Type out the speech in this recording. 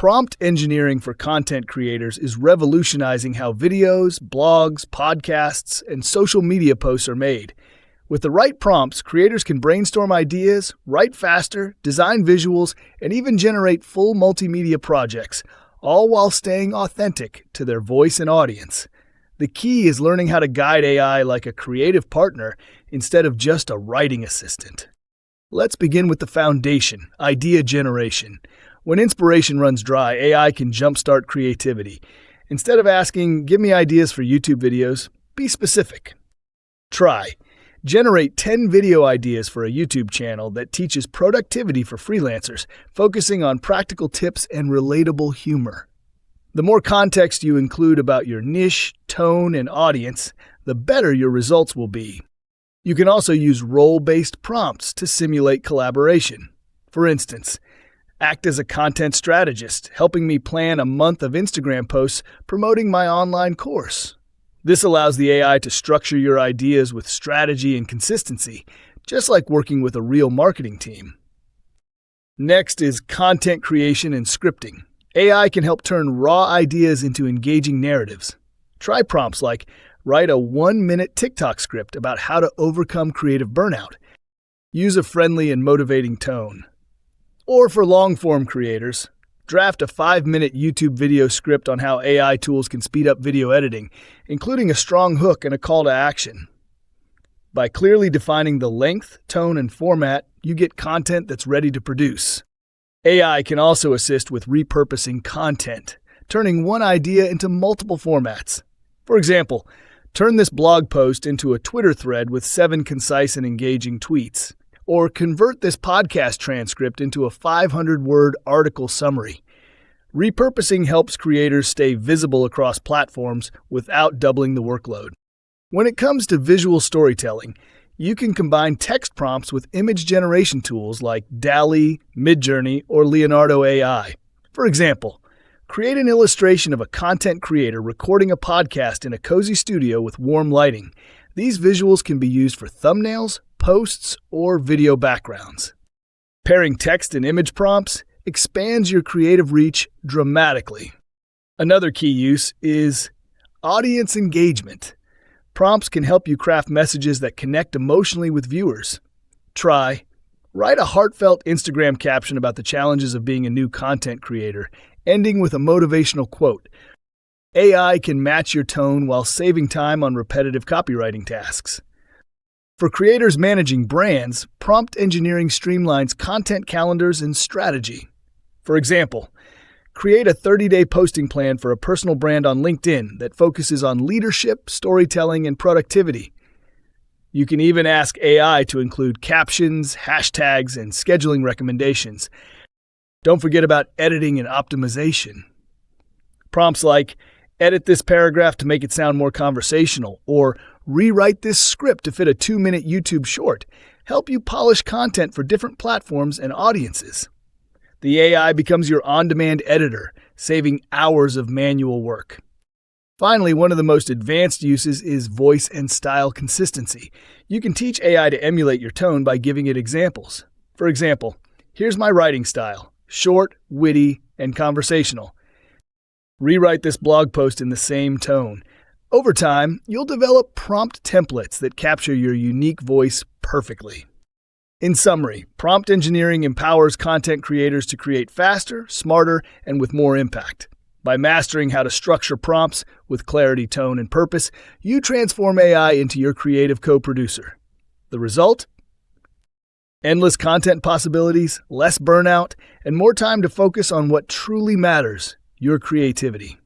Prompt engineering for content creators is revolutionizing how videos, blogs, podcasts, and social media posts are made. With the right prompts, creators can brainstorm ideas, write faster, design visuals, and even generate full multimedia projects, all while staying authentic to their voice and audience. The key is learning how to guide AI like a creative partner instead of just a writing assistant. Let's begin with the foundation, idea generation. When inspiration runs dry, AI can jumpstart creativity. Instead of asking, "Give me ideas for YouTube videos," be specific. Try. Generate 10 video ideas for a YouTube channel that teaches productivity for freelancers, focusing on practical tips and relatable humor. The more context you include about your niche, tone, and audience, the better your results will be. You can also use role-based prompts to simulate collaboration. For instance, act as a content strategist, helping me plan a month of Instagram posts promoting my online course. This allows the AI to structure your ideas with strategy and consistency, just like working with a real marketing team. Next is content creation and scripting. AI can help turn raw ideas into engaging narratives. Try prompts like, write a 1-minute TikTok script about how to overcome creative burnout. Use a friendly and motivating tone. Or for long-form creators, draft a 5-minute YouTube video script on how AI tools can speed up video editing, including a strong hook and a call to action. By clearly defining the length, tone, and format, you get content that's ready to produce. AI can also assist with repurposing content, turning one idea into multiple formats. For example, turn this blog post into a Twitter thread with 7 concise and engaging tweets. Or convert this podcast transcript into a 500-word article summary. Repurposing helps creators stay visible across platforms without doubling the workload. When it comes to visual storytelling, you can combine text prompts with image generation tools like DALL-E, Midjourney, or Leonardo AI. For example, create an illustration of a content creator recording a podcast in a cozy studio with warm lighting. These visuals can be used for thumbnails, posts, or video backgrounds. Pairing text and image prompts expands your creative reach dramatically. Another key use is audience engagement. Prompts can help you craft messages that connect emotionally with viewers. Try. Write a heartfelt Instagram caption about the challenges of being a new content creator, ending with a motivational quote. AI can match your tone while saving time on repetitive copywriting tasks. For creators managing brands, prompt engineering streamlines content calendars and strategy. For example, create a 30-day posting plan for a personal brand on LinkedIn that focuses on leadership, storytelling, and productivity. You can even ask AI to include captions, hashtags, and scheduling recommendations. Don't forget about editing and optimization. Prompts like, edit this paragraph to make it sound more conversational, or rewrite this script to fit a 2-minute YouTube short, help you polish content for different platforms and audiences. The AI becomes your on-demand editor, saving hours of manual work. Finally, one of the most advanced uses is voice and style consistency. You can teach AI to emulate your tone by giving it examples. For example, here's my writing style: short, witty, and conversational. Rewrite this blog post in the same tone. Over time, you'll develop prompt templates that capture your unique voice perfectly. In summary, prompt engineering empowers content creators to create faster, smarter, and with more impact. By mastering how to structure prompts with clarity, tone, and purpose, you transform AI into your creative co-producer. The result? Endless content possibilities, less burnout, and more time to focus on what truly matters: your creativity.